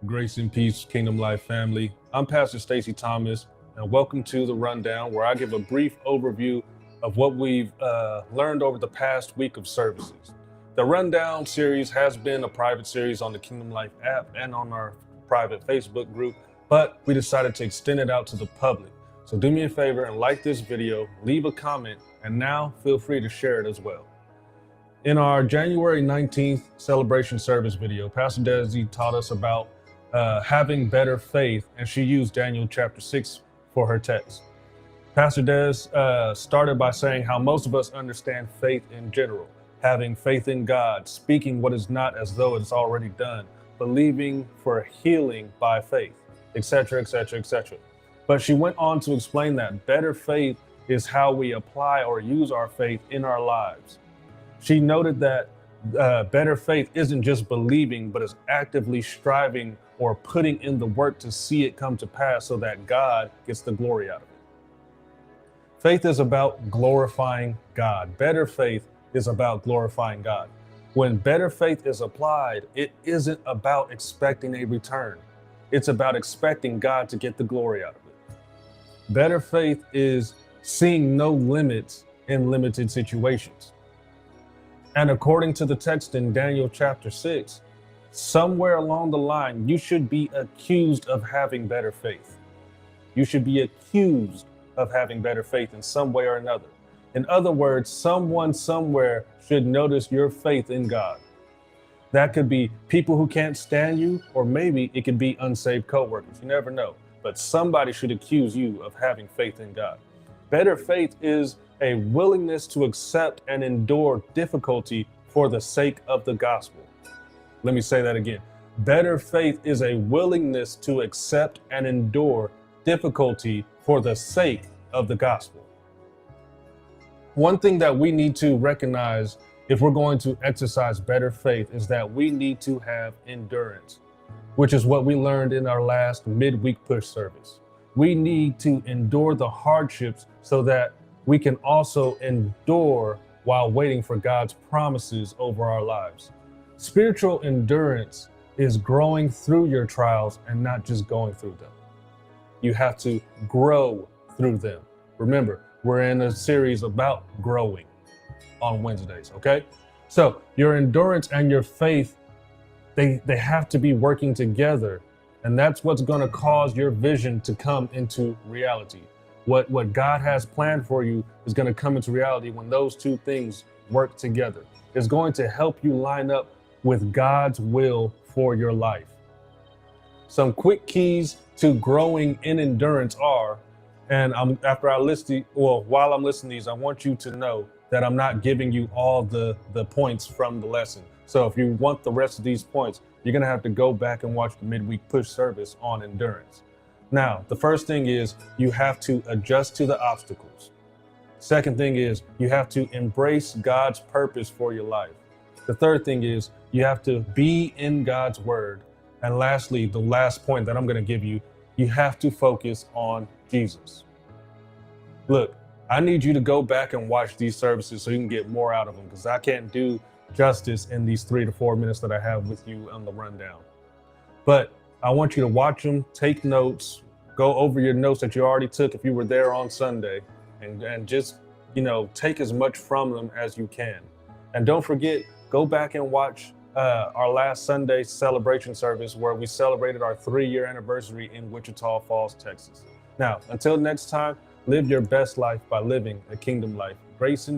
Grace and peace, Kingdom Life family. I'm Pastor Stacy Thomas, and welcome to the Rundown, where I give a brief overview of what we've learned over the past week of services. The Rundown series has been a private series on the Kingdom Life app and on our private Facebook group, but we decided to extend it out to the public. So do me a favor and like this video, leave a comment, and now feel free to share it as well. In our January 19th celebration service video, Pastor Stacy taught us about having better faith, and she used Daniel chapter 6 for her text. Pastor Des started by saying how most of us understand faith in general, having faith in God, speaking what is not as though it's already done, believing for healing by faith, etc., etc., etc. But she went on to explain that better faith is how we apply or use our faith in our lives. She noted that better faith isn't just believing, but is actively striving or putting in the work to see it come to pass so that God gets the glory out of it. Faith is about glorifying God. Better faith is about glorifying God. When better faith is applied, it isn't about expecting a return. It's about expecting God to get the glory out of it. Better faith is seeing no limits in limited situations. And according to the text in Daniel chapter 6, somewhere along the line, you should be accused of having better faith. You should be accused of having better faith in some way or another. In other words, someone somewhere should notice your faith in God. That could be people who can't stand you, or maybe it could be unsaved coworkers. You never know. But somebody should accuse you of having faith in God. Better faith is a willingness to accept and endure difficulty for the sake of the gospel. Let me say that again. Better faith is a willingness to accept and endure difficulty for the sake of the gospel. One thing that we need to recognize if we're going to exercise better faith is that we need to have endurance, which is what we learned in our last midweek push service. We need to endure the hardships so that we can also endure while waiting for God's promises over our lives. Spiritual endurance is growing through your trials and not just going through them. You have to grow through them. Remember, we're in a series about growing on Wednesdays, okay? So your endurance and your faith, they have to be working together. And that's what's going to cause your vision to come into reality. What God has planned for you is going to come into reality when those two things work together. It's going to help you line up with God's will for your life. Some quick keys to growing in endurance are, and while I'm listing these, I want you to know that I'm not giving you all the points from the lesson. So if you want the rest of these points, you're going to have to go back and watch the midweek push service on endurance. Now, the first thing is you have to adjust to the obstacles. Second thing is you have to embrace God's purpose for your life. The third thing is you have to be in God's word. And lastly, the last point that I'm going to give you, you have to focus on Jesus. Look, I need you to go back and watch these services so you can get more out of them, because I can't do justice in these 3 to 4 minutes that I have with you on the rundown. But I want you to watch them, take notes, go over your notes that you already took if you were there on Sunday, and just, take as much from them as you can. And don't forget, go back and watch our last Sunday celebration service where we celebrated our 3-year anniversary in Wichita Falls, Texas. Now, until next time, live your best life by living a kingdom life. Grace and